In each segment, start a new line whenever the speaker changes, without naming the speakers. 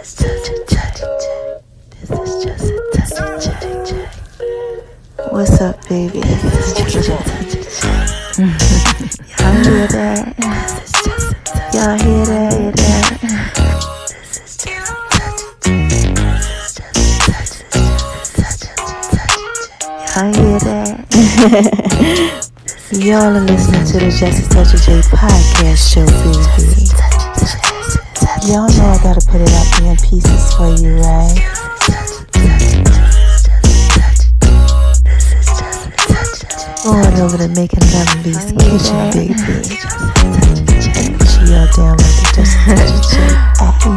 is just a touch of J. This is just a touch of J. What's up, baby? This is just a touch of J. Y'all hear that? This is just a touch. Y'all hear that? This is just a touch of J. This is just a touch. Y'all hear that? Y'all are listening to the Just a Touch of J podcast show, baby. Y'all know I gotta put it out there in pieces for you, right? Going over to makingloveinvskitchen, baby. Y'all down like the Just a Touch of J.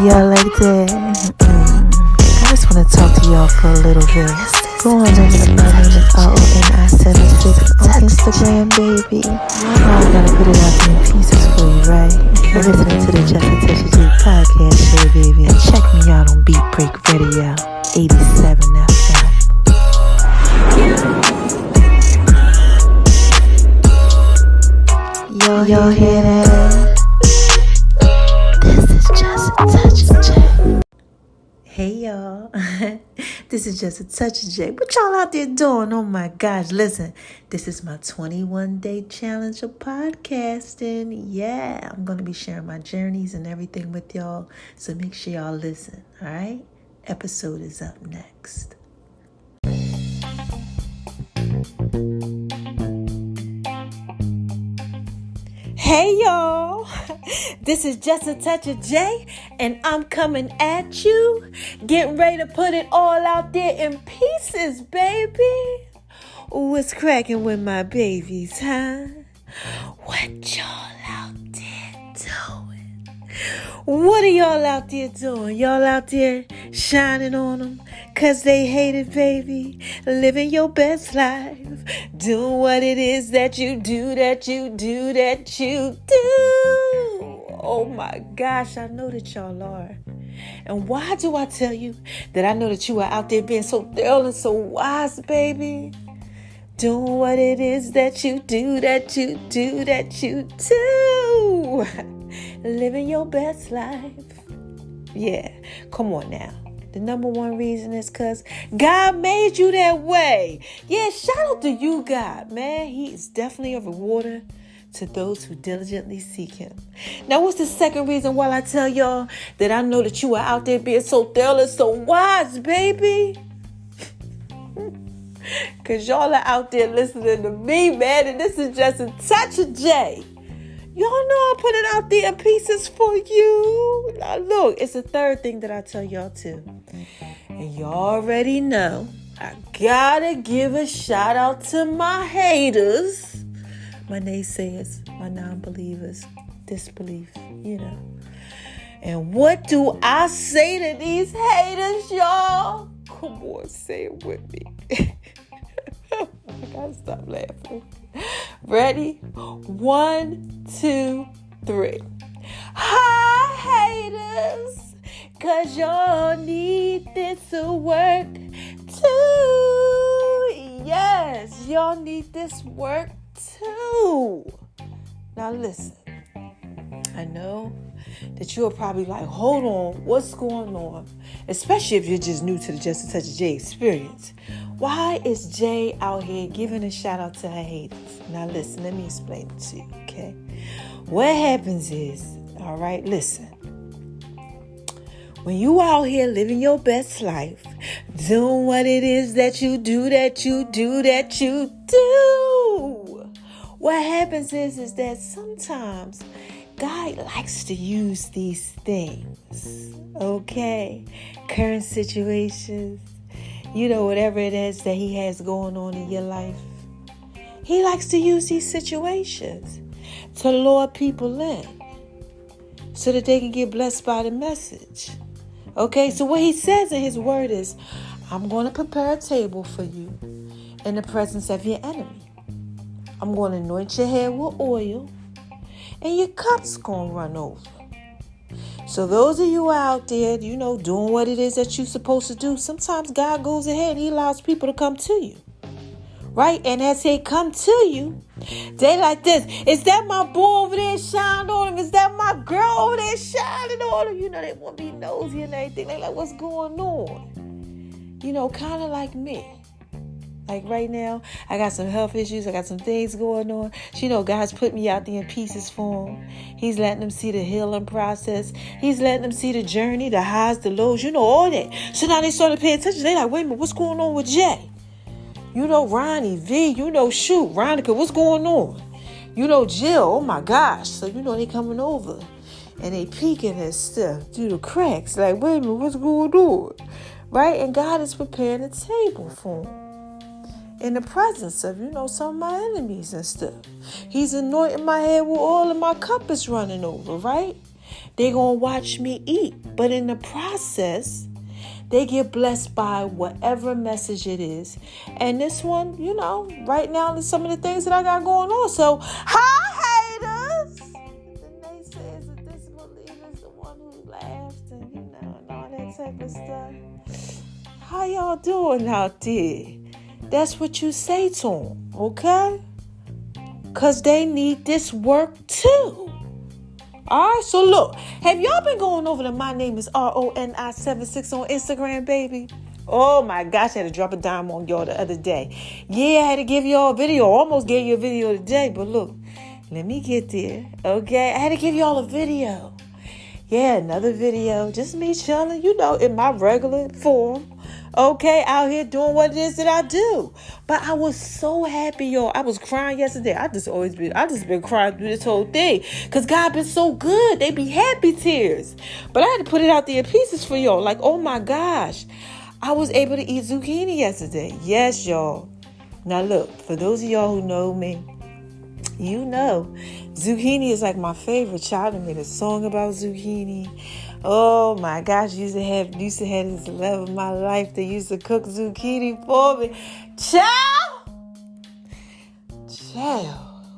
Y'all like that? I just wanna talk to y'all for a little bit. Go on over to my name is RONI76 on Instagram, baby. Y'all know I gotta put it out there in pieces for you, right? You're listening to the Just a Touch of J podcast show, baby. And check me out on Beat Break Radio, 87 FM. Y'all hear that? This is Just a Touch of J. Hey y'all, this is Just a Touch of J. What y'all out there doing? Oh my gosh, listen, this is my 21-day challenge of podcasting. Yeah, I'm going to be sharing my journeys and everything with y'all, so make sure y'all listen, all right? Episode is up next. Hey y'all, this is Just a Touch of J, and I'm coming at you, getting ready to put it all out there in pieces, baby. What's cracking with my babies, huh? What y'all out there doing? What are y'all out there doing? Y'all out there shining on them cause they hate it, baby. Living your best life. Doing what it is that you do, that you do, that you do. Oh my gosh, I know that y'all are. And why do I tell you that I know that you are out there being so thorough and so wise, baby? Doing what it is that you do, that you do, that you do. Living your best life. Yeah, come on now. The number one reason is because God made you that way. Yeah, shout out to you, God, man. He is definitely a rewarder to those who diligently seek him. Now, what's the second reason why I tell y'all that I know that you are out there being so thorough and so wise, baby? Because y'all are out there listening to me, man, and this is Just a Touch of J. Y'all know I put it out there in pieces for you. Now, look, it's the third thing that I tell y'all too. And you already know, I gotta give a shout out to my haters, my naysayers, my non-believers, disbelief, you know. And what do I say to these haters, y'all? Come on, say it with me. I gotta stop laughing. Ready? 1, 2, 3. Hi, haters, cause y'all need this to work too. Yes, y'all need this work too. Now listen, I know that you're probably like, hold on, what's going on? Especially if you're just new to the Just a Touch of J experience. Why is Jay out here giving a shout out to her haters? Now listen, let me explain it to you, okay? What happens is, all right, listen. When you out here living your best life, doing what it is that you do, that you do, that you do, what happens is that sometimes God likes to use these things, okay? Current situations, you know, whatever it is that he has going on in your life. He likes to use these situations to lure people in so that they can get blessed by the message. Okay, so what he says in his word is, I'm going to prepare a table for you in the presence of your enemy. I'm going to anoint your head with oil and your cup's going to run over. So those of you out there, you know, doing what it is that you're supposed to do, sometimes God goes ahead and he allows people to come to you, right? And as they come to you, They like this. Is that my boy over there shining on him? Is that my girl over there shining on him? You know, they want to be nosy and everything. They like, what's going on? You know, kind of like me. Like right now, I got some health issues. I got some things going on. So, you know, God's put me out there in pieces for him. He's letting them see the healing process. He's letting them see the journey, the highs, the lows, you know, all that. So now they started paying attention. They like, wait a minute, what's going on with Jay? You know, Ronnie, V, you know, shoot, Ronica, what's going on? You know, Jill, oh my gosh. So, you know, they coming over and they peeking and stuff through the cracks. Like, wait a minute, what's going on? Right? And God is preparing a table for them. In the presence of, you know, some of my enemies and stuff. He's anointing my head with oil and my cup is running over, right? They're going to watch me eat. But in the process, they get blessed by whatever message it is. And this one, you know, right now is some of the things that I got going on. So, hi, haters! The naysayers, the disbelievers, the one who laughed and, you know, and all that type of stuff. How y'all doing out there? That's what you say to them, okay? Because they need this work too. All right, so look. Have y'all been going over to My Name is RONI76 on Instagram, baby? Oh, my gosh, I had to drop a dime on y'all the other day. Yeah, I had to give y'all a video. Almost gave you a video today, but look. Let me get there, okay? I had to give y'all a video. Yeah, another video. Just me chilling, you know, in my regular form. Okay, out here doing what it is that I do. But I was so happy, y'all. I was crying yesterday. I just been crying through this whole thing. Because God been so good. They be happy tears. But I had to put it out there in pieces for y'all. Like, oh my gosh. I was able to eat zucchini yesterday. Yes, y'all. Now look, for those of y'all who know me, you know, zucchini is like my favorite. Child made a song about zucchini. Oh my gosh, used to have this love of my life. They used to cook zucchini for me. Child.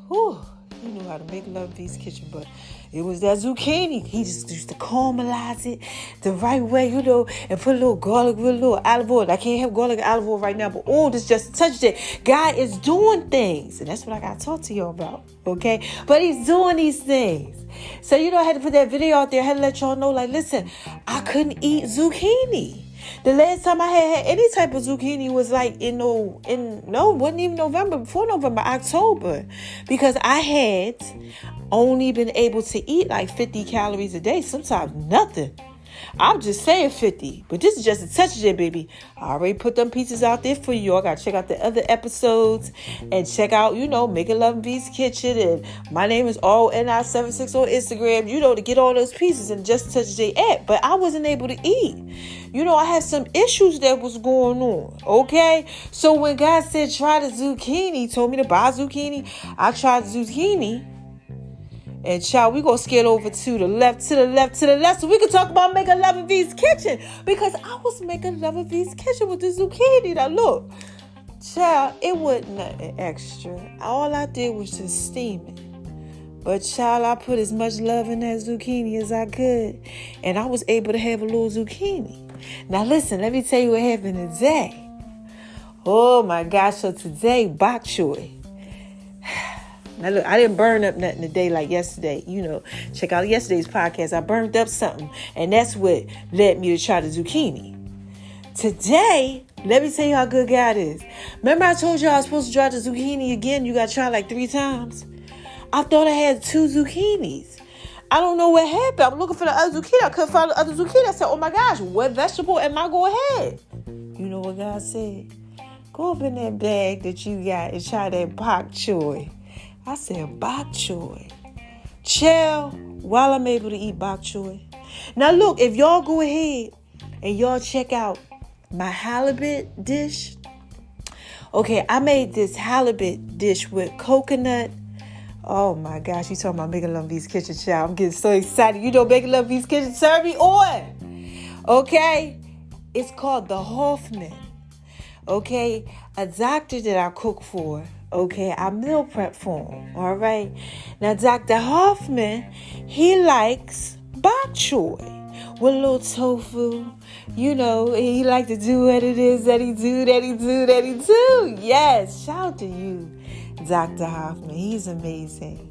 Whew. He knew how to make love in his kitchen, but it was that zucchini. He just used to caramelize it the right way, you know, and put a little garlic with a little olive oil. I can't have garlic and olive oil right now, but oh, this just touched it. God is doing things, and that's what I got to talk to you about, okay? But he's doing these things. So, you know, I had to put that video out there. I had to let y'all know, like, listen, I couldn't eat zucchini. The last time I had any type of zucchini was like wasn't even November, before November, October. Because I had only been able to eat like 50 calories a day, sometimes nothing. I'm just saying 50, but this is just a touch of it, baby. I already put them pieces out there for you. I got to check out the other episodes and check out, you know, Making Love in V's Kitchen. And My Name is RONI76 on Instagram, you know, to get all those pieces and just a touch of the app. But I wasn't able to eat. You know, I had some issues that was going on, okay? So when God said try the zucchini, told me to buy zucchini, I tried zucchini. And child, we're going to skate over to the left, so we can talk about Making Love in V's Kitchen. Because I was making love in V's Kitchen with the zucchini. Now, look, child, it wasn't nothing extra. All I did was just steam it. But, child, I put as much love in that zucchini as I could. And I was able to have a little zucchini. Now, listen, let me tell you what happened today. Oh, my gosh. So, today, bok choy. Now, look, I didn't burn up nothing today like yesterday. You know, check out yesterday's podcast. I burned up something, and that's what led me to try the zucchini. Today, let me tell you how good God is. Remember I told you I was supposed to try the zucchini again? You got to try like 3 times. I thought I had 2 zucchinis. I don't know what happened. I'm looking for the other zucchini. I couldn't find the other zucchini. I said, oh my gosh, what vegetable am I going to have? You know what God said? Go up in that bag that you got and try that bok choy. I said, bok choy. Chill while I'm able to eat bok choy. Now, look, if y'all go ahead and y'all check out my halibut dish. Okay, I made this halibut dish with coconut. Oh, my gosh. You talking about Making Love in V's Kitchen, child. I'm getting so excited. You know Making Love in V's Kitchen, serve me on. Okay? It's called the Hoffman. Okay? A doctor that I cook for. Okay, I meal prep for him. All right. Now, Dr. Hoffman, he likes bok choy with a little tofu. You know, he like to do what it is that he do. Yes, shout out to you, Dr. Hoffman. He's amazing.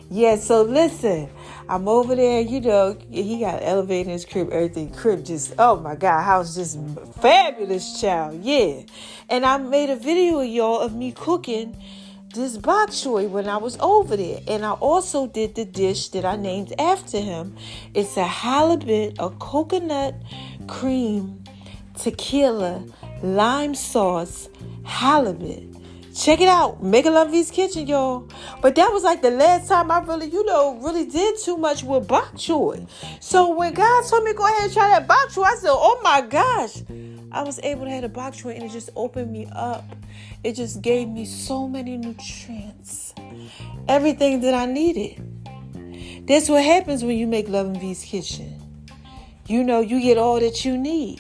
Yeah, so listen, I'm over there, he got an elevator in his crib, everything. Crib just, oh my God, house just fabulous, child. Yeah. And I made a video, y'all, of me cooking this bok choy when I was over there. And I also did the dish that I named after him. It's a halibut, a coconut cream, tequila, lime sauce, halibut. Check it out. Making Love V's Kitchen, y'all. But that was like the last time I really did too much with bok choy. So when God told me to go ahead and try that bok choy, I said, oh my gosh. I was able to have a bok choy and it just opened me up. It just gave me so many nutrients. Everything that I needed. That's what happens when you make Love V's Kitchen. You get all that you need.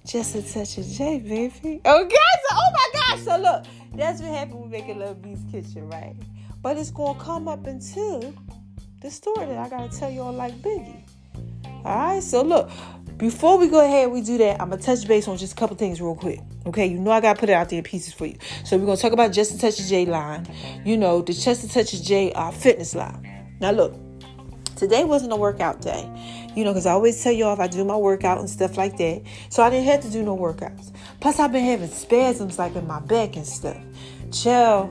Just a touch of J, baby. Okay, so oh my gosh. So look, that's what happened when making Love V's Kitchen, right? But it's going to come up into the story that I got to tell y'all like Biggie. All right, so look. Before we go ahead and we do that, I'm going to touch base on just a couple things real quick. Okay, I got to put it out there in pieces for you. So we're going to talk about Just a Touch of J line. The Just a Touch of J fitness line. Now look, today wasn't a workout day. Because I always tell y'all if I do my workout and stuff like that. So I didn't have to do no workouts. Plus I've been having spasms like in my back and stuff. Child,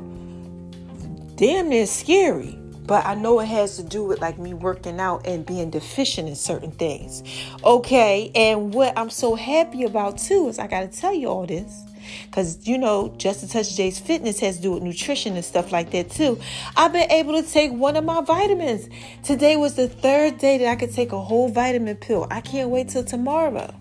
damn near scary. But I know it has to do with like me working out and being deficient in certain things. Okay. And what I'm so happy about too is I got to tell you all this. Because, Just a Touch of J's Fitness has to do with nutrition and stuff like that too. I've been able to take one of my vitamins. Today was the third day that I could take a whole vitamin pill. I can't wait till tomorrow.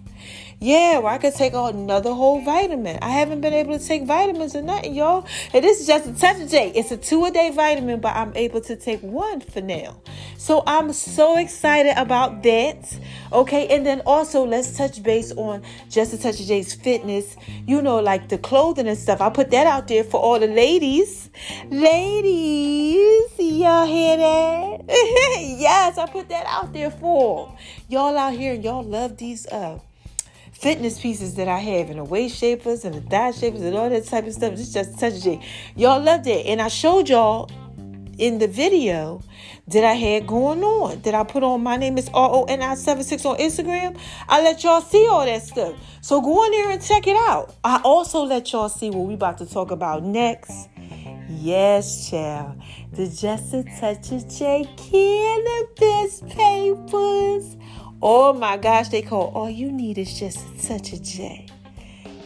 Yeah, where I could take another whole vitamin. I haven't been able to take vitamins or nothing, y'all. And this is Just a Touch of J. It's a 2-a-day vitamin, but I'm able to take one for now. So I'm so excited about that. Okay, and then also let's touch base on Just a Touch of J's Fitness. Like the clothing and stuff. I put that out there for all the ladies. Ladies, y'all hear that? Yes, I put that out there for y'all out here. And y'all love these fitness pieces that I have, and the waist shapers and the thigh shapers and all that type of stuff. It's Just a Touch of J. Y'all love that. And I showed y'all in the video that I had going on, that I put on. My name is RONI76 on Instagram. I let y'all see all that stuff. So go in there and check it out. I also let y'all see what we about to talk about next. Yes, child. The Just a Touch of J cannabis papers. Oh my gosh, they call all you need is just a touch of J.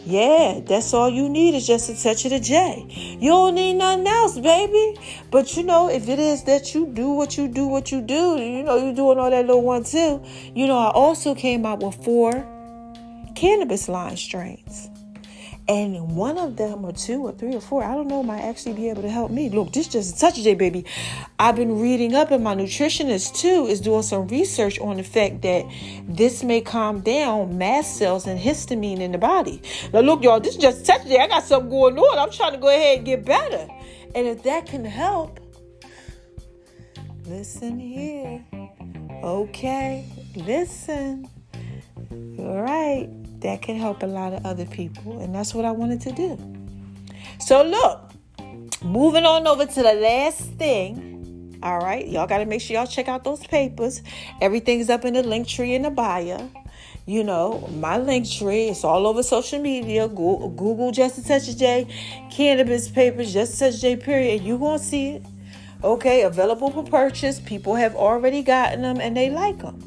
Yeah, that's all you need is just a touch of the J. You don't need nothing else, baby. But if it is that you do what you do, you're doing all that little one too. I also came out with 4 cannabis line strains. And one of them, or 2 or 3 or 4, I don't know, might actually be able to help me. Look, this Just a Touch of J, baby. I've been reading up, and my nutritionist too is doing some research on the fact that this may calm down mast cells and histamine in the body. Now look, y'all, this is Just a Touch of J. I got something going on. I'm trying to go ahead and get better. And if that can help, listen here. Okay, listen. All right. That can help a lot of other people. And that's what I wanted to do. So look, moving on over to the last thing. All right. Y'all got to make sure y'all check out those papers. Everything's up in the link tree in the bio. My link tree. It's all over social media. Google Just a Touch of J. Cannabis papers, Just a Touch of J, period. You're going to see it. Okay. Available for purchase. People have already gotten them and they like them.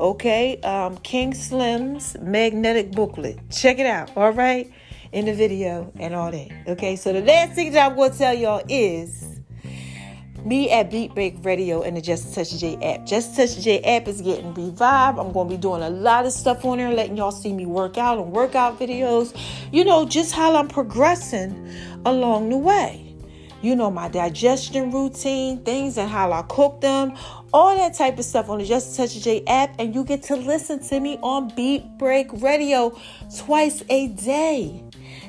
Okay, King Slim's magnetic booklet. Check it out, all right? In the video and all that. Okay, so the last thing that I'm going to tell y'all is me at Beat Break Radio and the Just a Touch of J app. Just a Touch of J app is getting revived. I'm going to be doing a lot of stuff on there, letting y'all see me work out and workout videos. Just how I'm progressing along the way. My digestion routine, things and how I cook them, all that type of stuff on the Just a Touch of J app. And you get to listen to me on Beat Break Radio twice a day.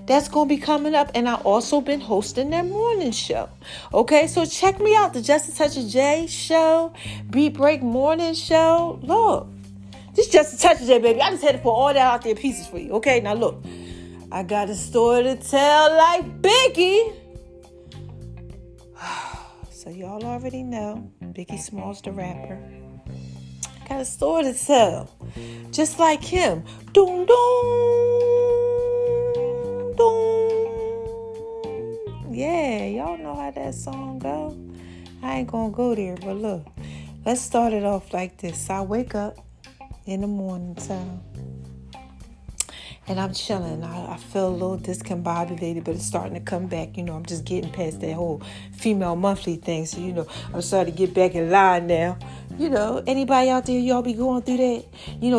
That's going to be coming up. And I've also been hosting their morning show. Okay, so check me out. The Just a Touch of J show, Beat Break morning show. Look, this is Just a Touch of J, baby. I just had to put all that out there pieces for you. Okay, now look, I got a story to tell like Biggie. So y'all already know, Biggie Smalls the rapper. Got a story to tell. Just like him. Doom, doom, doom. Yeah, y'all know how that song go. I ain't gonna go there, but look. Let's start it off like this. I wake up in the morning time. And I'm chilling. I feel a little discombobulated, but it's starting to come back. I'm just getting past that whole female monthly thing. So, I'm starting to get back in line now. Anybody out there, y'all be going through that?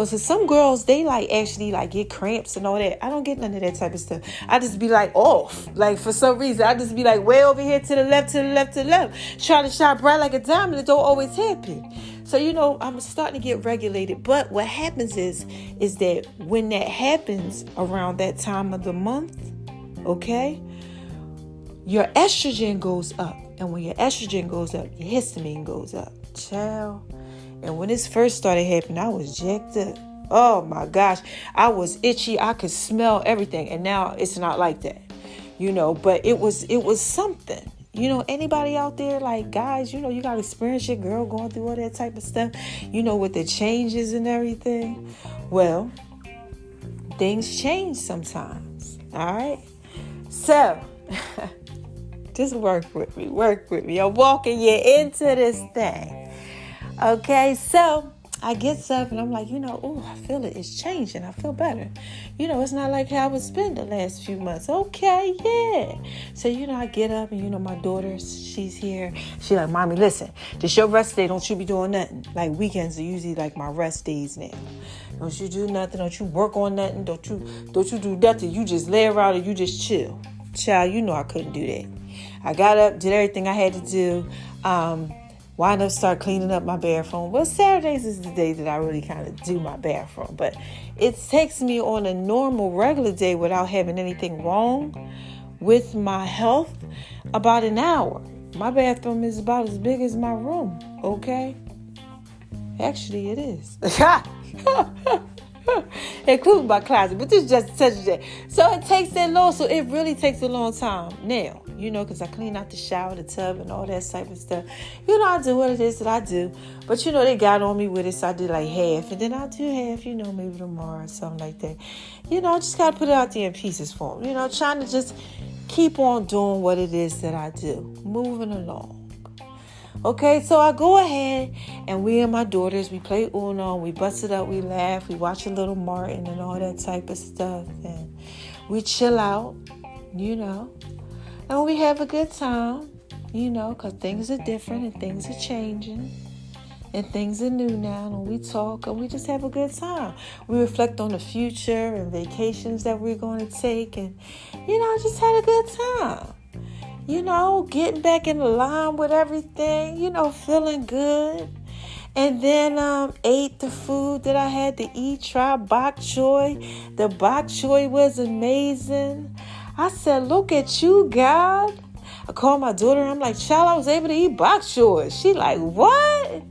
So some girls, they actually get cramps and all that. I don't get none of that type of stuff. I just be off. For some reason, I just be way over here to the left, to the left, to the left. Trying to shine bright like a diamond. It don't always happen. So, I'm starting to get regulated. But what happens is that when that happens around that time of the month, okay, your estrogen goes up. And when your estrogen goes up, your histamine goes up. Child. And when this first started happening, I was jacked up. Oh, my gosh. I was itchy. I could smell everything. And now it's not like that, but it was something. Anybody out there, guys, you got to experience your girl going through all that type of stuff, with the changes and everything. Well, things change sometimes. All right. So just work with me. I'm walking you into this thing. Okay. So I get up and I'm I feel it. It's changing. I feel better. It's not like how it's been the last few months. Okay, yeah. So, I get up and, my daughter, she's here. She Mommy, listen, this your rest day. Don't you be doing nothing. Weekends are usually my rest days now. Don't you do nothing. Don't you work on nothing. Don't you do nothing. You just lay around and you just chill. Child, I couldn't do that. I got up, did everything I had to do. Wind up, start cleaning up my bathroom. Well, Saturdays is the day that I really kind of do my bathroom. But it takes me on a normal, regular day without having anything wrong with my health about an hour. My bathroom is about as big as my room, okay? Actually, it is. Including my closet. But this is just such a day. So it takes that long. So it really takes a long time now. Because I clean out the shower, the tub, and all that type of stuff. I do what it is that I do. But, they got on me with it, so I did half. And then I'll do half, maybe tomorrow or something like that. I just got to put it out there in pieces for them. Trying to just keep on doing what it is that I do. Moving along. Okay, so I go ahead, and we and my daughters, we play Uno, we bust it up, we laugh, we watch a little Martin and all that type of stuff. And we chill out, And we have a good time, because things are different and things are changing and things are new now. And we talk and we just have a good time. We reflect on the future and vacations that we're going to take. And, just had a good time. Getting back in line with everything, feeling good. And then ate the food that I had to eat. Tried bok choy. The bok choy was amazing. I said, look at you, God. I called my daughter and I'm like, child, I was able to eat bok choy. She what?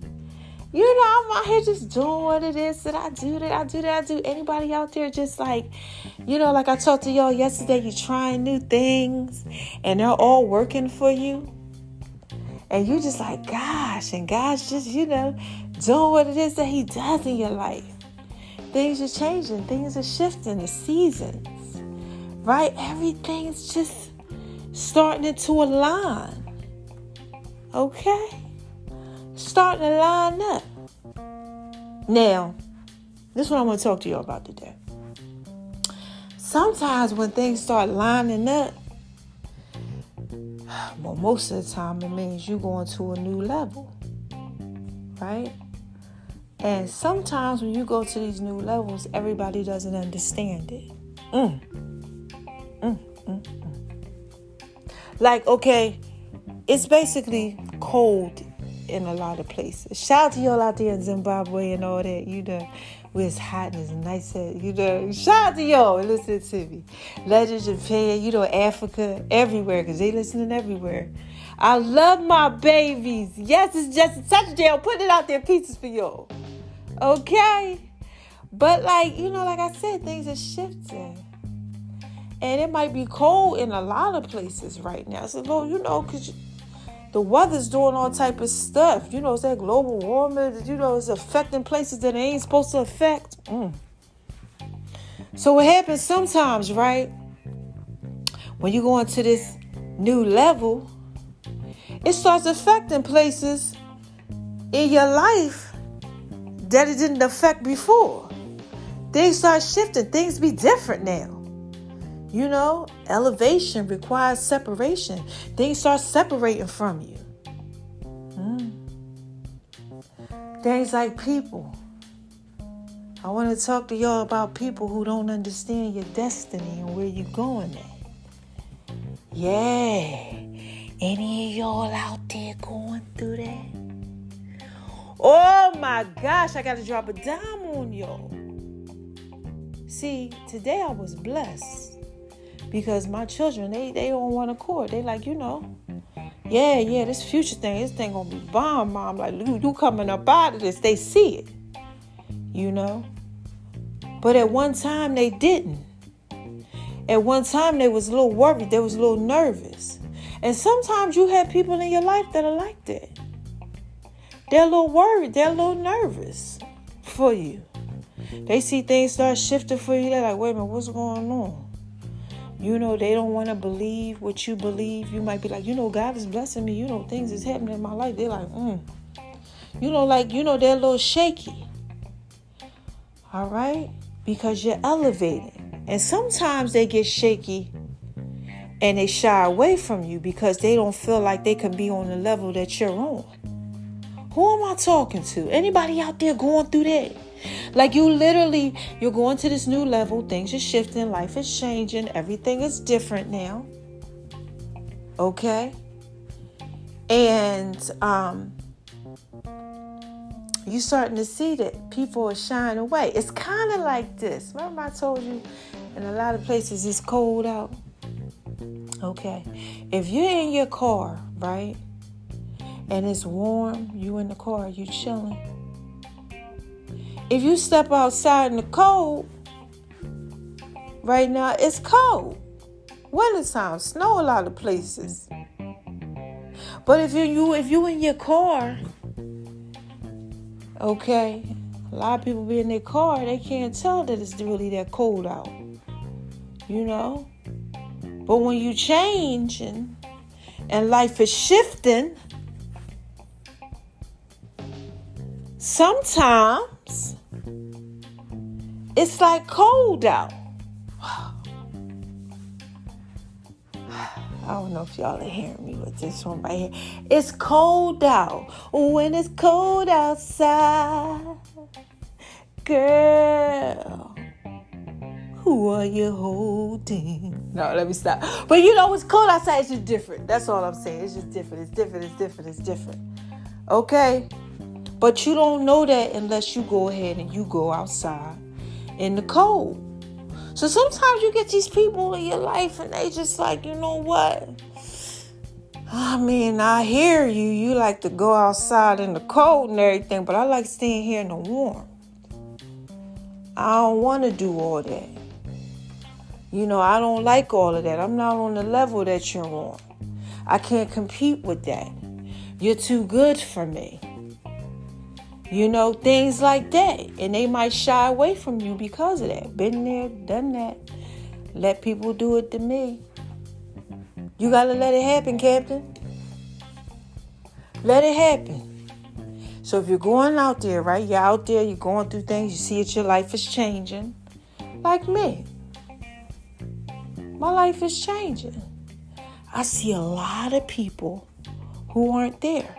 I'm out here just doing what it is that I do. Anybody out there just like I talked to y'all yesterday, you trying new things and they're all working for you. And you just gosh, and God's just, doing what it is that he does in your life. Things are changing. Things are shifting. The seasons. Right? Everything's just starting to align. Okay? Starting to line up. Now, this is what I'm going to talk to you about today. Sometimes when things start lining up, well, most of the time it means you're going to a new level. Right? And sometimes when you go to these new levels, everybody doesn't understand it. Okay, it's basically cold in a lot of places. Shout out to y'all out there in Zimbabwe and all that, where it's hot and it's nice. Shout out to y'all and listen to me. Legend, Japan, Africa, everywhere, because they listening everywhere. I love my babies. Yes, it's just a touchdown. I'm putting it out there pieces for y'all. Okay? But like I said, things are shifting. And it might be cold in a lot of places right now. So, because The weather's doing all type of stuff. It's that global warming. It's affecting places that it ain't supposed to affect. So what happens sometimes, right? When you go into this new level, it starts affecting places in your life that it didn't affect before. Things start shifting. Things be different now. Elevation requires separation. Things start separating from you. Things like people. I want to talk to y'all about people who don't understand your destiny and where you're going at. Yeah. Any of y'all out there going through that? Oh my gosh, I got to drop a dime on y'all. See, today I was blessed because my children, they on one accord. They like, yeah, this future thing, this thing gonna be bomb, Mom. Like, you coming up out of this. They see it, But at one time they didn't. At one time they was a little worried. They was a little nervous. And sometimes you have people in your life that are like that. They're a little worried. They're a little nervous for you. They see things start shifting for you. They're like, wait a minute, what's going on? They don't want to believe what you believe. You might be like, God is blessing me. Things is happening in my life. They're like, they're a little shaky. All right? Because you're elevating. And sometimes they get shaky and they shy away from you because they don't feel like they can be on the level that you're on. Who am I talking to? Anybody out there going through that? Like you're going to this new level. Things are shifting. Life is changing. Everything is different now. Okay? And you're starting to see that people are shying away. It's kind of like this. Remember I told you in a lot of places it's cold out? Okay. If you're in your car, right? And it's warm, you in the car, you chilling. If you step outside in the cold, right now it's cold. Wintertime, snow a lot of places. But if you in your car, okay, a lot of people be in their car, they can't tell that it's really that cold out. But when you change and life is shifting, sometimes it's like cold out. I don't know if y'all are hearing me with this one right here. It's cold out. When it's cold outside, girl, who are you holding? No, let me stop. But it's cold outside. It's just different. That's all I'm saying. It's just different. It's different. Okay? But you don't know that unless you go ahead and you go outside in the cold. So sometimes you get these people in your life and they just like, you know what? I mean, I hear you. You like to go outside in the cold and everything, but I like staying here in the warm. I don't want to do all that. I don't like all of that. I'm not on the level that you're on. I can't compete with that. You're too good for me. Things like that. And they might shy away from you because of that. Been there, done that. Let people do it to me. You got to let it happen, Captain. Let it happen. So if you're going out there, right? You're out there, you're going through things. You see that your life is changing. Like me. My life is changing. I see a lot of people who aren't there.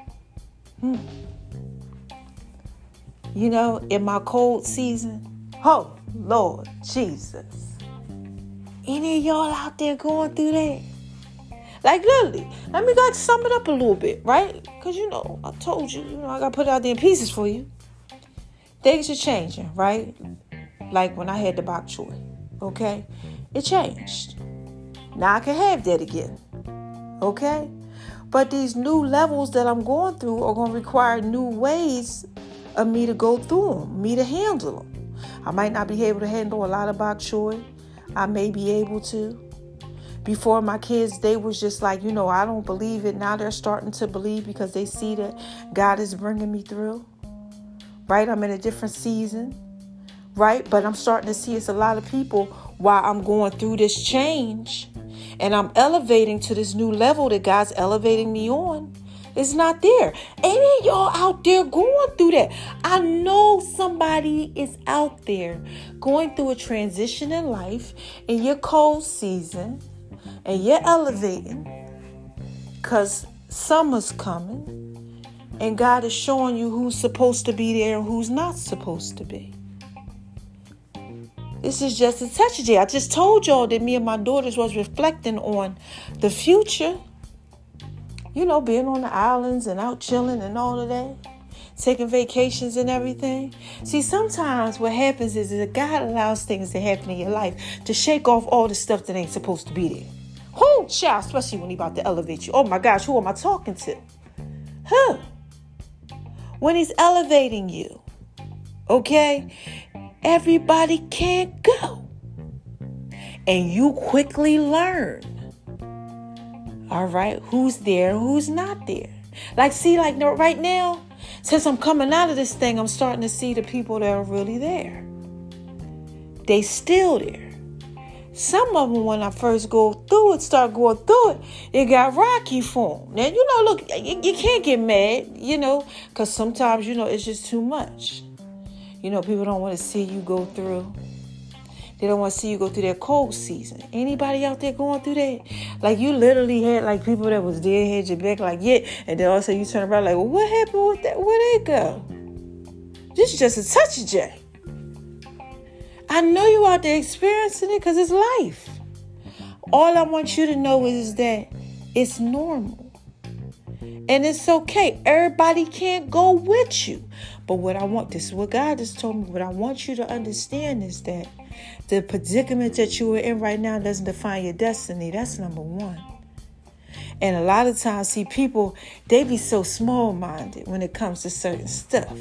In my cold season, oh, Lord Jesus. Any of y'all out there going through that? Like, literally, let me sum it up a little bit, right? Because, I told you, I got to put it out there in pieces for you. Things are changing, right? Like when I had the bok choy, okay? It changed. Now I can have that again, okay? But these new levels that I'm going through are going to require new ways of me to go through them, me to handle them. I might not be able to handle a lot of bok choy. I may be able to. Before my kids, they was just like, I don't believe it. Now they're starting to believe because they see that God is bringing me through. Right? I'm in a different season. Right? But I'm starting to see it's a lot of people while I'm going through this change and I'm elevating to this new level that God's elevating me on. It's not there. Any of y'all out there going through that? I know somebody is out there going through a transition in life in your cold season and you're elevating because summer's coming and God is showing you who's supposed to be there and who's not supposed to be. This is just a touch of J. I just told y'all that me and my daughters was reflecting on the future. Being on the islands and out chilling and all of that. Taking vacations and everything. See, sometimes what happens is that God allows things to happen in your life to shake off all the stuff that ain't supposed to be there. Who, child, especially when he about to elevate you. Oh my gosh, who am I talking to? When he's elevating you, okay? Everybody can't go. And you quickly learn. All right, who's there, who's not there. Right now, since I'm coming out of this thing, I'm starting to see the people that are really there. They still there. Some of them, when I first start going through it, it got rocky for them. Now, look, you can't get mad, because sometimes, it's just too much. People don't want to see you go through. They don't want to see you go through that cold season. Anybody out there going through that? Like, you literally had, people that was there, had your back, and then all of a sudden you turn around well, what happened with that? Where'd they go? This is just a touch of J. I know you out there experiencing it because it's life. All I want you to know is that it's normal. And it's okay. Everybody can't go with you. But this is what God has told me. What I want you to understand is that the predicament that you are in right now doesn't define your destiny. That's number one. And a lot of times, see, people, they be so small-minded when it comes to certain stuff.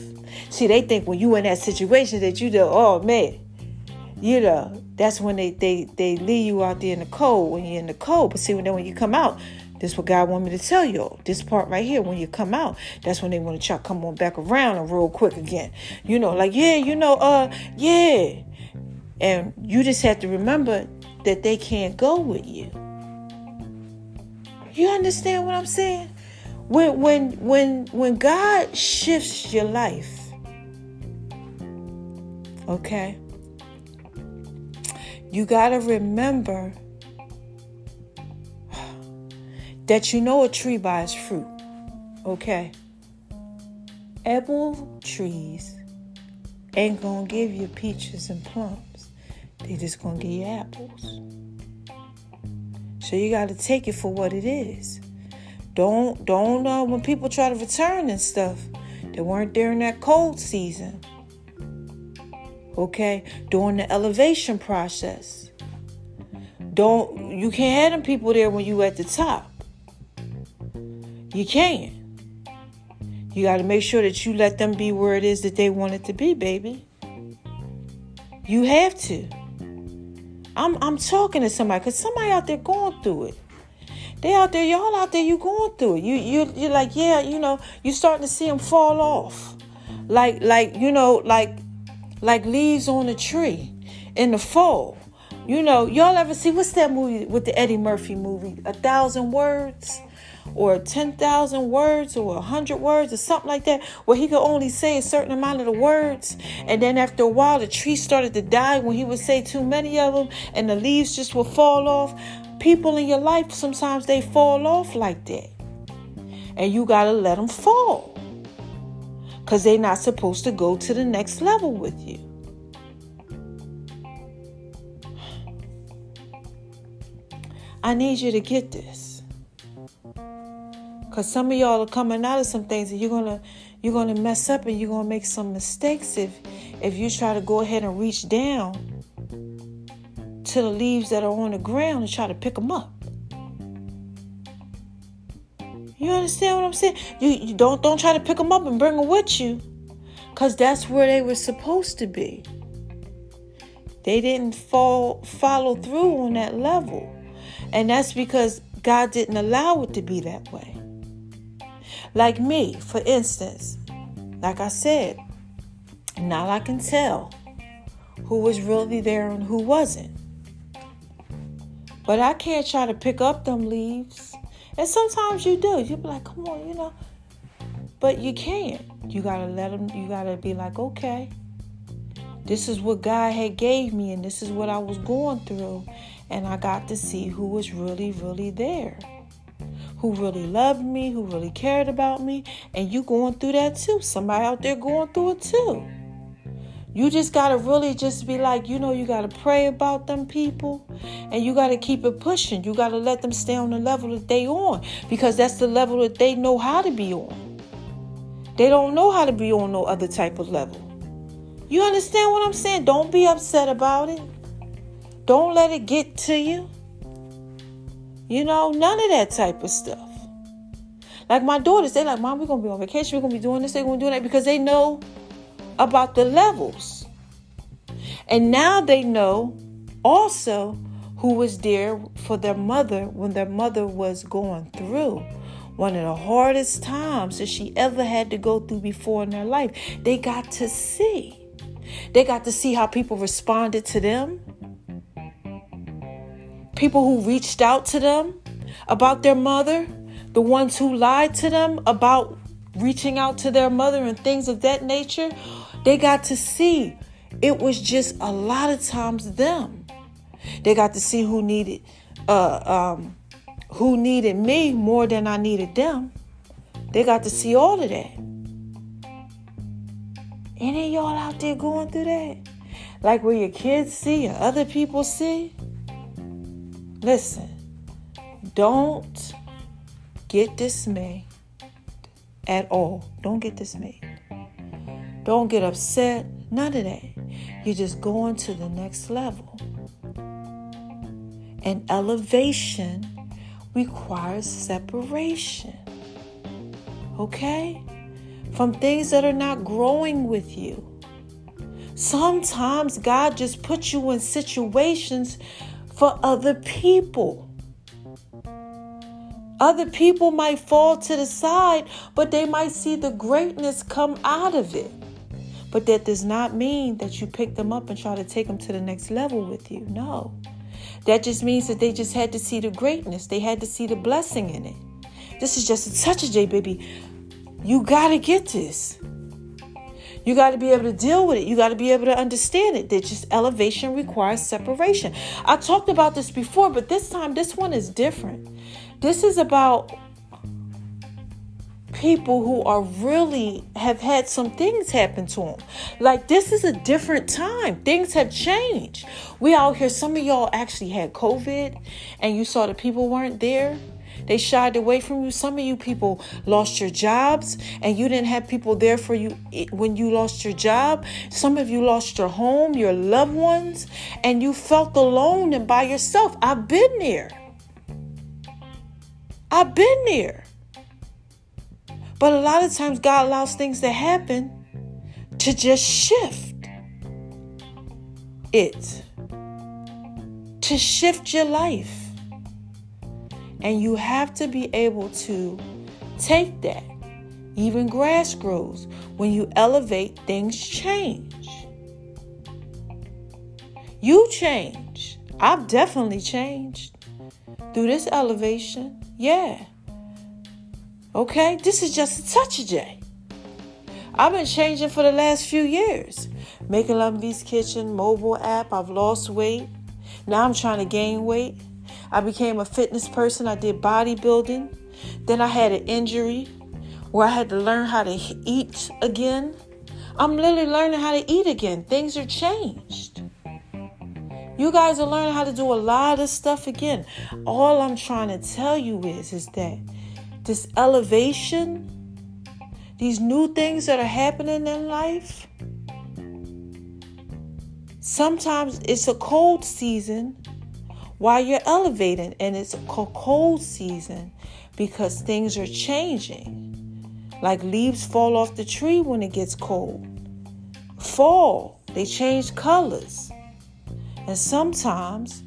See, they think when you in that situation that oh, man, that's when they leave you out there in the cold, when you're in the cold. But see, when you come out, this is what God want me to tell you. This part right here, when you come out, that's when they want to try to come on back around and real quick again. Yeah. And you just have to remember that they can't go with you. You understand what I'm saying? When God shifts your life, okay, you got to remember that a tree by its fruit, okay? Apple trees ain't gonna give you peaches and plums. They just gonna give you apples. So you got to take it for what it is. Don't when people try to return and stuff, they weren't there in that cold season. Okay, during the elevation process. You can't have them people there when you at the top. You can't. You got to make sure that you let them be where it is that they want it to be, baby. You have to. I'm talking to somebody, because somebody out there going through it. They out there, y'all out there, you going through it. You're like, yeah, you starting to see them fall off. Like leaves on a tree in the fall. Y'all ever see, what's that movie with the Eddie Murphy movie? 1,000 Words? Or 10,000 words or 100 words or something like that, where he could only say a certain amount of the words. And then after a while, the tree started to die when he would say too many of them, and the leaves just would fall off. People in your life, sometimes they fall off like that. And you got to let them fall, because they're not supposed to go to the next level with you. I need you to get this. Because some of y'all are coming out of some things, and you're gonna mess up, and you're gonna make some mistakes if you try to go ahead and reach down to the leaves that are on the ground and try to pick them up. You understand what I'm saying? You don't try to pick them up and bring them with you, because that's where they were supposed to be. They didn't follow through on that level. And that's because God didn't allow it to be that way. Like me, for instance, like I said, now I can tell who was really there and who wasn't. But I can't try to pick up them leaves. And sometimes you do. You be like, come on, But you can't. You got to let them, you got to be like, okay, this is what God had gave me and this is what I was going through. And I got to see who was really, really there. Who really loved me, who really cared about me. And you going through that too. Somebody out there going through it too. You just got to really just be like, you got to pray about them people. And you got to keep it pushing. You got to let them stay on the level that they on. Because that's the level that they know how to be on. They don't know how to be on no other type of level. You understand what I'm saying? Don't be upset about it. Don't let it get to you. None of that type of stuff. Like my daughters, they like, Mom, we're going to be on vacation. We're going to be doing this. They're going to do that because they know about the levels. And now they know also who was there for their mother when their mother was going through one of the hardest times that she ever had to go through before in their life. They got to see. They got to see how people responded to them. People who reached out to them about their mother. The ones who lied to them about reaching out to their mother and things of that nature. They got to see it was just a lot of times them. They got to see who needed me more than I needed them. They got to see all of that. Any of y'all out there going through that? Like where your kids see and other people see? Listen, don't get dismayed at all. Don't get dismayed. Don't get upset. None of that. You're just going to the next level. And elevation requires separation. Okay? From things that are not growing with you. Sometimes God just puts you in situations for other people. Other people might fall to the side, but they might see the greatness come out of it. But that does not mean that you pick them up and try to take them to the next level with you. No. That just means that they just had to see the greatness. They had to see the blessing in it. This is just a touch of J, baby. You got to get this. You got to be able to deal with it. You got to be able to understand it. That just elevation requires separation. I talked about this before, but this time, this one is different. This is about people who are really have had some things happen to them. Like this is a different time. Things have changed. We out here, some of y'all actually had COVID and you saw the people weren't there. They shied away from you. Some of you people lost your jobs and you didn't have people there for you when you lost your job. Some of you lost your home, your loved ones, and you felt alone and by yourself. I've been there. I've been there. But a lot of times God allows things to happen to just shift it. To shift your life. And you have to be able to take that. Even grass grows. When you elevate, things change. You change. I've definitely changed through this elevation. Yeah. Okay? This is just a touch of J. I've been changing for the last few years. Making Love in V's Kitchen, mobile app. I've lost weight. Now I'm trying to gain weight. I became a fitness person. I did bodybuilding. Then I had an injury where I had to learn how to eat again. I'm literally learning how to eat again. Things are changed. You guys are learning how to do a lot of stuff again. All I'm trying to tell you is that this elevation, these new things that are happening in life, sometimes it's a cold season while you're elevating, and it's a cold season because things are changing. Like leaves fall off the tree when it gets cold. Fall, they change colors. And sometimes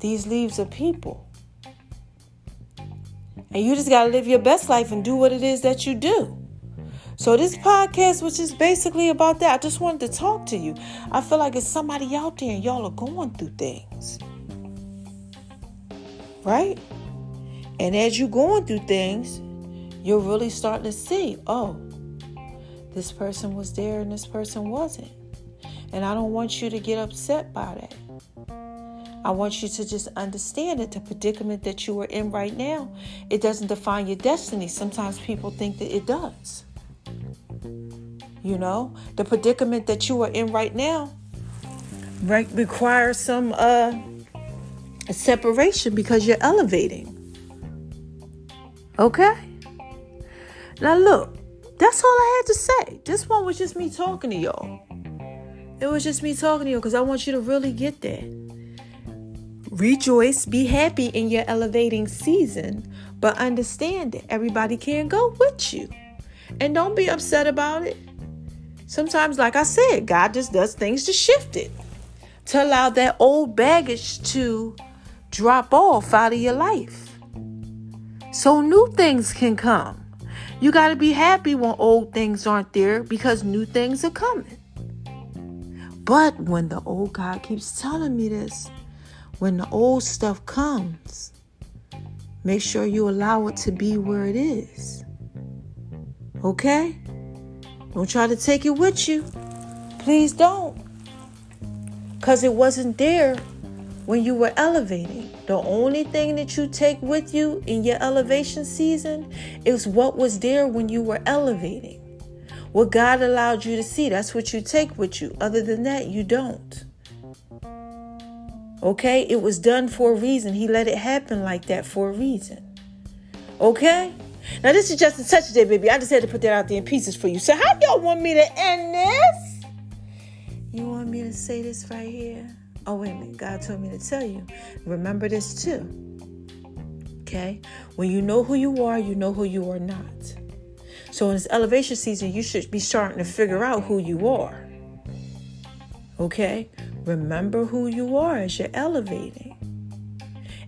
These leaves are people. And you just got to live your best life and do what it is that you do. So this podcast, which is basically about that, I just wanted to talk to you. I feel like it's somebody out there and y'all are going through things. Right? And as you're going through things, you're really starting to see, oh, this person was there and this person wasn't. And I don't want you to get upset by that. I want you to just understand that the predicament that you are in right now, it doesn't define your destiny. Sometimes people think that it does. You know, the predicament that you are in right now requires some separation because you're elevating. Okay? Now look, that's all I had to say. This one was just me talking to y'all. It was just me talking to you because I want you to really get that. Rejoice, be happy in your elevating season, but understand that everybody can't go with you. And don't be upset about it. Sometimes, like I said, God just does things to shift it, to allow that old baggage to drop off out of your life, so new things can come. You got to be happy when old things aren't there because new things are coming. But when the old, God keeps telling me this, when the old stuff comes, make sure you allow it to be where it is. Okay? Don't try to take it with you. Please don't. Because it wasn't there when you were elevating. The only thing that you take with you in your elevation season is what was there when you were elevating. What God allowed you to see, that's what you take with you. Other than that, you don't. Okay? It was done for a reason. He let it happen like that for a reason. Okay? Now, this is just a touch today, baby. I just had to put that out there in pieces for you. So how y'all want me to end this? You want me to say this right here? Oh, wait a minute. God told me to tell you. Remember this too. Okay? When you know who you are you are not. So in this elevation season, you should be starting to figure out who you are. Okay? Remember who you are as you're elevating.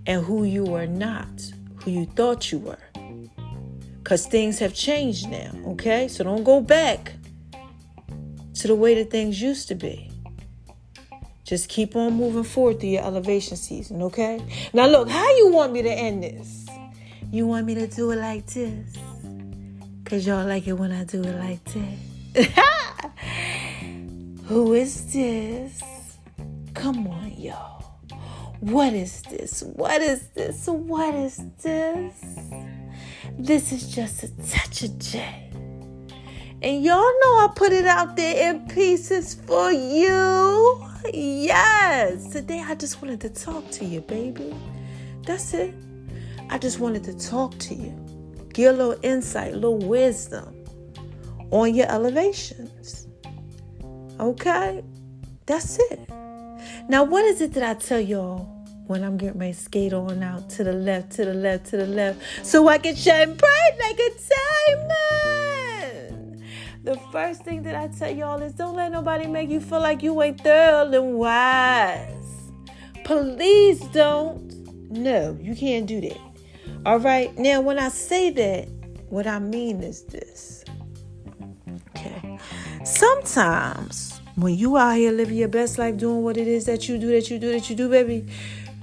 And who you are not. Who you thought you were. Because things have changed now. Okay? So don't go back to the way that things used to be. Just keep on moving forward through your elevation season, okay? Now look, how you want me to end this? You want me to do it like this? Because y'all like it when I do it like this. Who is this? Come on, y'all. What is this? What is this? What is this? This is just a touch of J. And y'all know I put it out there in pieces for you. Yes. Today I just wanted to talk to you, baby. That's it. I just wanted to talk to you. Give a little insight, a little wisdom on your elevations. Okay? That's it. Now, what is it that I tell y'all when I'm getting ready to skate on out to the left, to the left, to the left, so I can shine bright like a diamond? The first thing that I tell y'all is don't let nobody make you feel like you ain't thorough and wise. Please don't. No, you can't do that. All right? Now, when I say that, what I mean is this. Okay. Sometimes when you out here living your best life, doing what it is that you do, baby,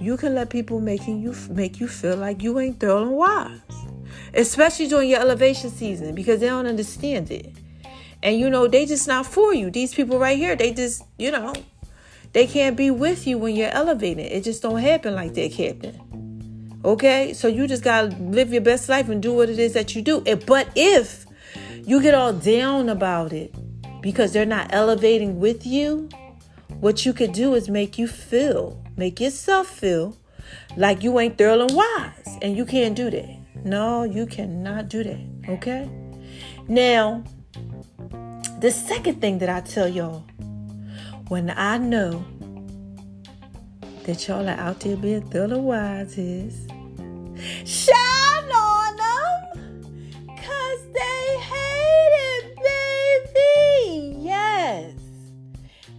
you can let people make you feel like you ain't thorough and wise. Especially during your elevation season because they don't understand it. And, they just not for you. These people right here, they just, they can't be with you when you're elevating. It just don't happen like that, Captain. Okay? So you just got to live your best life and do what it is that you do. But if you get all down about it because they're not elevating with you, what you could do is make yourself feel like you ain't thorough and wise. And you can't do that. No, you cannot do that. Okay? Now, the second thing that I tell y'all, when I know that y'all are out there being thorough and wise is, shine on them, 'cause they hate it, baby. Yes.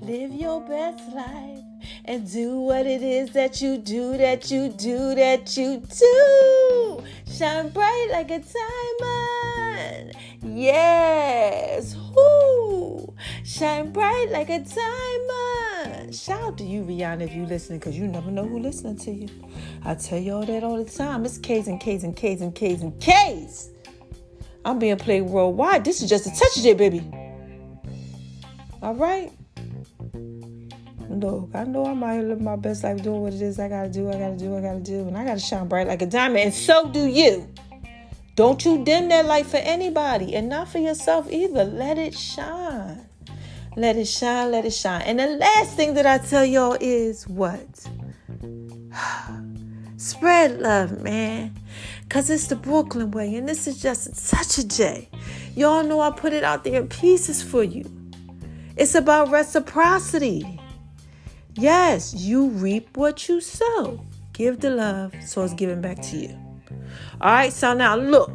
Live your best life and do what it is that you do, that you do, that you do. Shine bright like a diamond. Yes. Woo. Shine bright like a diamond. Shout out to you, Rihanna, if you listening, because you never know who listening to you. I tell you all that all the time. It's K's and K's and K's and K's and K's. I'm being played worldwide. This is just a touch of it, baby. All right? Look, I know I'm out here living my best life, doing what it is I gotta do. And I gotta shine bright like a diamond, and so do you. Don't you dim that light for anybody, and not for yourself either. Let it shine. Let it shine, let it shine. And the last thing that I tell y'all is what? Spread love, man. Because it's the Brooklyn way, and this is just such a J. Y'all know I put it out there in pieces for you. It's about reciprocity. Yes, you reap what you sow. Give the love, so it's given back to you. All right, so now look.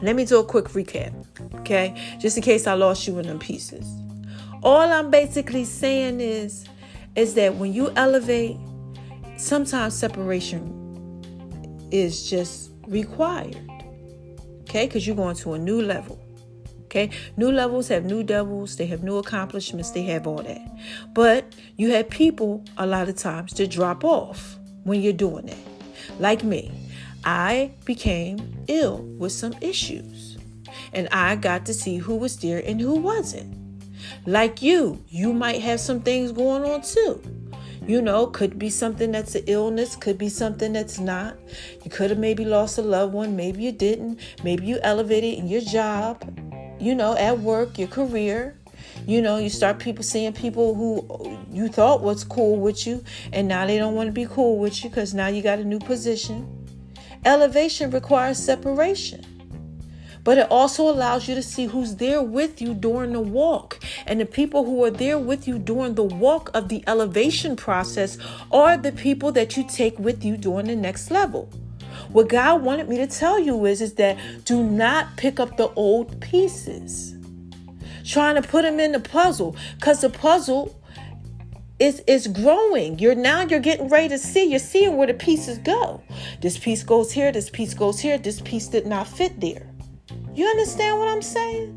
Let me do a quick recap, okay? Just in case I lost you in them pieces. All I'm basically saying is that when you elevate, sometimes separation is just required, okay? Because you're going to a new level, okay? New levels have new devils. They have new accomplishments. They have all that. But you have people a lot of times to drop off when you're doing that. Like me. I became ill with some issues, and I got to see who was there and who wasn't. Like you might have some things going on too. Could be something that's an illness, could be something that's not. You could have maybe lost a loved one, maybe you didn't. Maybe you elevated in your job, at work, your career. You start seeing people who you thought was cool with you, and now they don't want to be cool with you because now you got a new position. Elevation requires separation, but it also allows you to see who's there with you during the walk. And the people who are there with you during the walk of the elevation process are the people that you take with you during the next level. What God wanted me to tell you is that do not pick up the old pieces, trying to put them in the puzzle, because the puzzle is growing. You're getting ready to see. You're seeing where the pieces go. This piece goes here. This piece goes here. This piece did not fit there. You understand what I'm saying?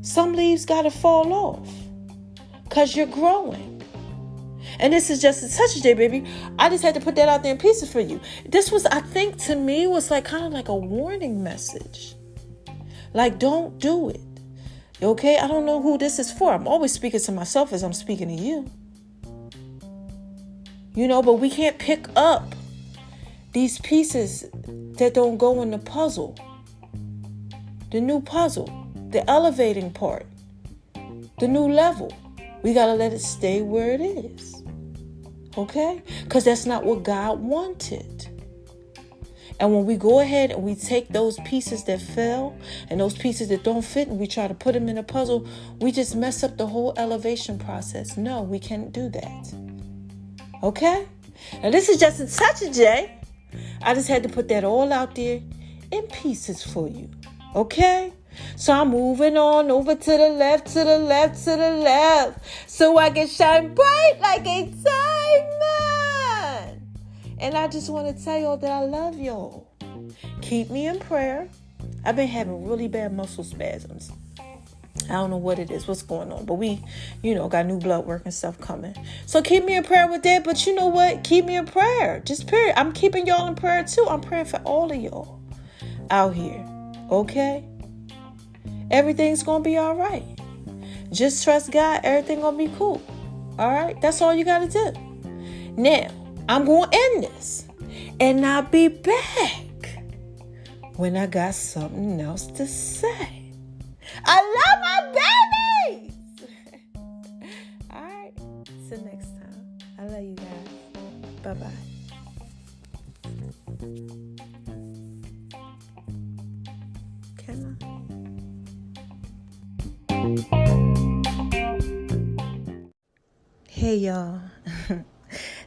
Some leaves got to fall off because you're growing. And this is just such a day, baby. I just had to put that out there in pieces for you. This was, I think, to me, was like kind of like a warning message. Like, don't do it. Okay, I don't know who this is for. I'm always speaking to myself as I'm speaking to you. But we can't pick up these pieces that don't go in the puzzle. The new puzzle, the elevating part, the new level. We got to let it stay where it is. Okay? Because that's not what God wanted. And when we go ahead and we take those pieces that fell and those pieces that don't fit and we try to put them in a puzzle, we just mess up the whole elevation process. No, we can't do that. Okay? Now this is just a touch of J. I just had to put that all out there in pieces for you. Okay? So I'm moving on over to the left, to the left, to the left, so I can shine bright like a diamond. And I just want to tell y'all that I love y'all. Keep me in prayer. I've been having really bad muscle spasms. I don't know what it is, what's going on. But we, got new blood work and stuff coming. So keep me in prayer with that. But you know what? Keep me in prayer. Just period. I'm keeping y'all in prayer too. I'm praying for all of y'all out here. Okay? Everything's going to be all right. Just trust God. Everything going to be cool. All right? That's all you got to do. Now, I'm going to end this. And I'll be back when I got something else to say. I love my babies. All right. Till next time. I love you guys. Bye-bye. Can I? Hey, y'all.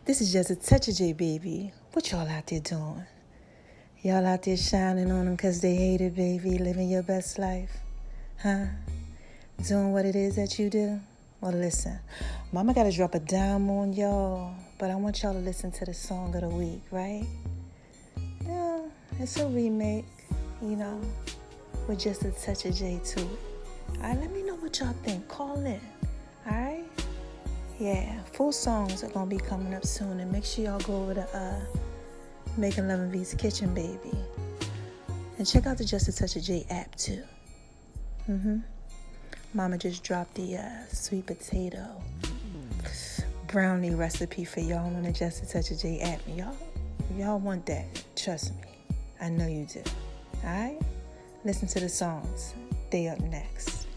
This is just a touch of J, baby. What y'all out there doing? Y'all out there shining on them because they hate it, baby. Living your best life. Huh? Doing what it is that you do. Well, listen, Mama got to drop a dime on y'all, but I want y'all to listen to the song of the week, right? Yeah, it's a remake, with just a touch of J to it. All right, let me know what y'all think. Call in, all right? Yeah, full songs are going to be coming up soon, and make sure y'all go over to Making Love in V's Kitchen, baby. And check out the Just a Touch of J app, too. Mama just dropped the sweet potato brownie recipe for y'all on the Just a Touch of J app. Y'all want that, trust me. I know you do. All right? Listen to the songs. They up next.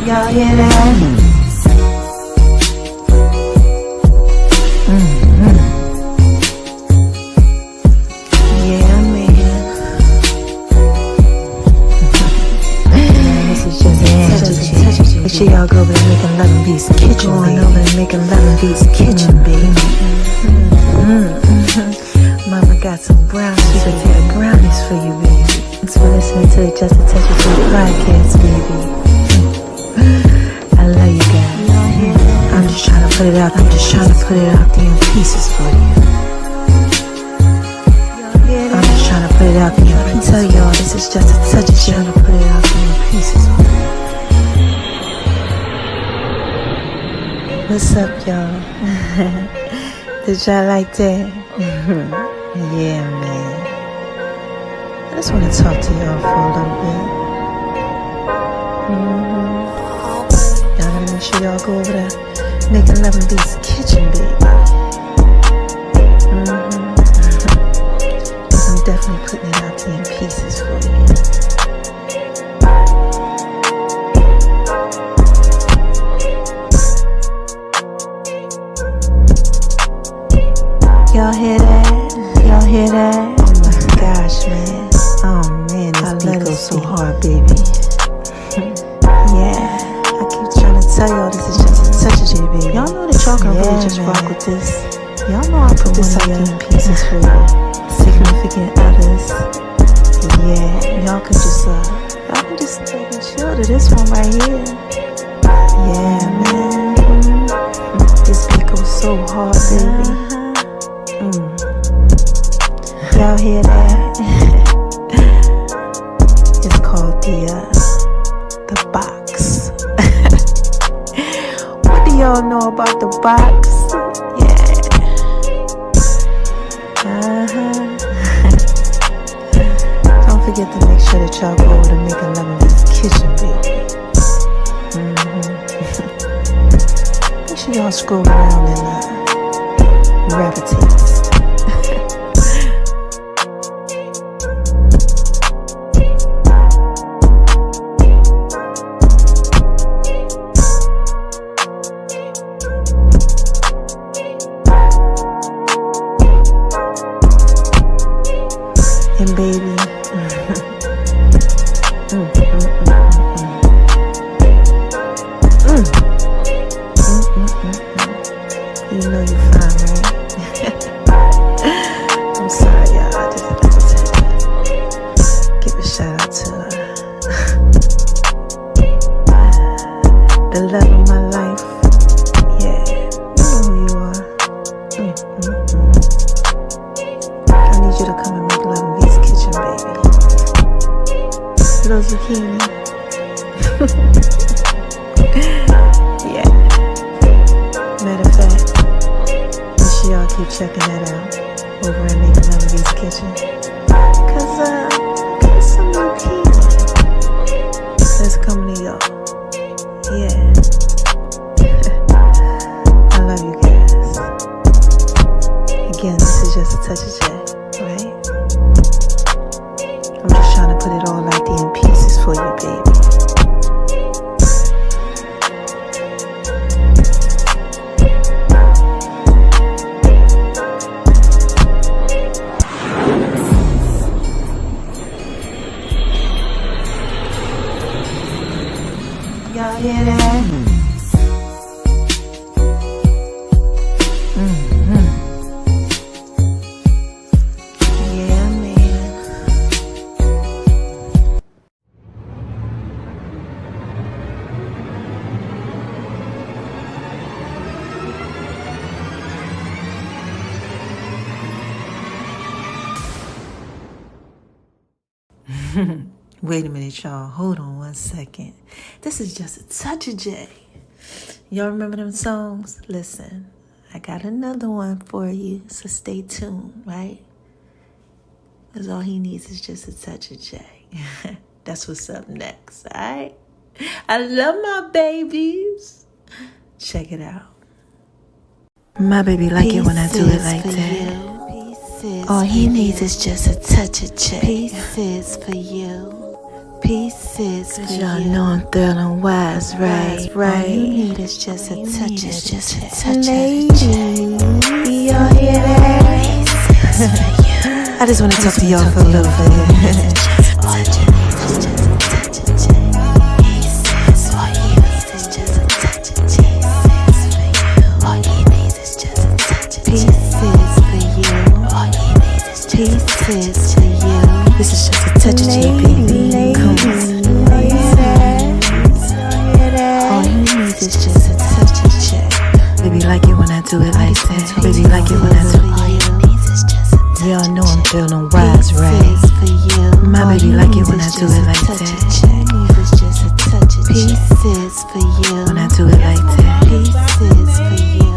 Y'all hear that? Yeah, man. This is just a touch of J. Make sure y'all go over to Making Love in V's Kitchen, baby. Going over to Making Love in V's Kitchen, baby. Mama got some brownies, sweet potato brownies for you, baby. Thanks for listening to the Just a Touch of J podcast, baby. I love you guys. I'm just trying to put it out. I'm just trying to put it out there in pieces for you. I'm just trying to put it out there. Let me tell y'all, this is just a touch of J. Trying to put it out there in pieces for you. What's up, y'all? Did y'all like that? Yeah, man. I just want to talk to y'all for a little bit. Y'all gotta make sure y'all go over there, Making Love in V's Kitchen, baby. Cause I'm definitely putting it out there in pieces for you. Y'all hear that? Y'all hear that? Oh my gosh, man. Oh man, this beat goes so hard, baby. Yeah. Tell y'all this is just a touch of J, baby. Y'all know that y'all can really just rock with this. Y'all know I put this out there in pieces for you. Significant others. Yeah, y'all can just take and chill to this one right here. Yeah, man. This beat goes so hard, baby. Y'all hear that? It's called the box. Y'all know about the box? Yeah. Don't forget to make sure that y'all go over to Making Love in V's Kitchen, baby. Make sure y'all scroll around and gravitate. And baby, you know you're fine, right? I'm sorry, y'all. I just had to give a shout out to the love of my life. Yeah, you know who you are. I need you to come and make love in V's Kitchen, baby. Little zucchini. Yeah. Matter of fact, make sure y'all keep checking that out over at Making Love in V's Kitchen. Cause got some new healing that's coming to y'all. Yeah. I love you guys. Again, this is just a touch of J, right? I'm just trying to put it all out there in pieces for you, baby. Y'all hear that? Wait a minute, y'all. Hold on one second. This is just a touch of J. Y'all remember them songs? Listen, I got another one for you, so stay tuned, right? Because all he needs is just a touch of J. That's what's up next, all right? I love my babies. Check it out. My baby like it when I do it like that. All he needs is just a touch of J. Pieces for you. Pieces for you. Y'all know I'm feeling wise, right? All you need is just a touch of J. Ladies, y'all hear that? I just want to talk to y'all for a little bit. Pieces for you. This is just a touch of J, baby. Come on. All you need is just a touch of J. Baby, like it when I do it like that. Baby, like it when I do it. All you need is just a touch. Y'all know I'm feeling wise, right? My baby like it when I do it like that. Pieces for you. When I do it like that. Pieces for you.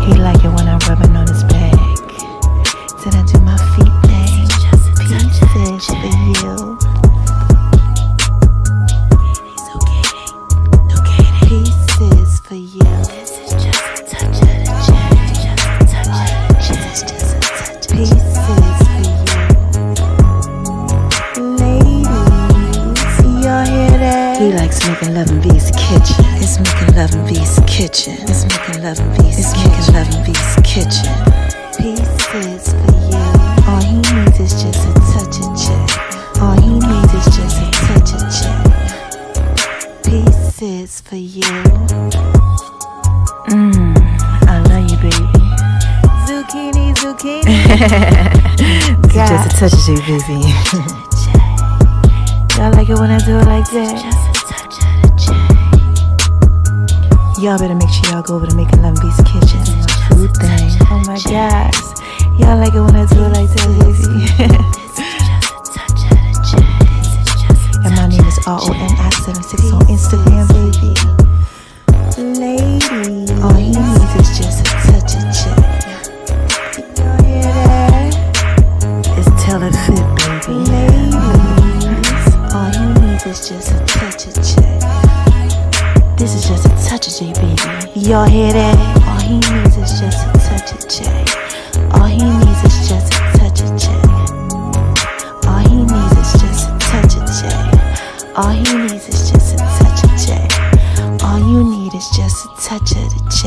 He like it when I'm rubbing on his back. Then I do my feet thing. Pieces for you. Pieces for you. This is just a touch of the J. Just a touch of pieces for you. Ladies, y'all hear that? He likes making love in V's kitchen. It's making love in V's kitchen. It's making love in V's kitchen. It's making love in V's kitchen. Pieces for you. All he needs is just a touch of J. All he needs is just a touch of J. Pieces for you. I love you, baby. Zucchini. This is just a touch of J, baby. Y'all like it when I do it like that? Just a touch of J. Y'all better make sure y'all go over to Making Love in V's Kitchen. Food thing. Oh my gosh. Y'all like it when I do it like that, baby. And my name is RONI76 on Instagram, baby. Ladies, all he needs is just a touch of J. Y'all hear that? It's tell it fit, baby. Ladies, all he needs is just a touch of J. This is just a touch of J, baby. Y'all hear that? All he needs is just a touch of J. All he needs is just a touch of J. All he needs is just a touch of J. All he needs is just a touch of J. All you need is just a touch of the J.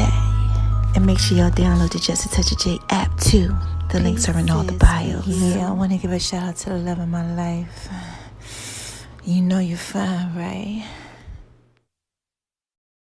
And make sure y'all download the Just a Touch of J app too. The links are in all the bios. Yeah, I want to give a shout out to the love of my life. You know you're fine, right?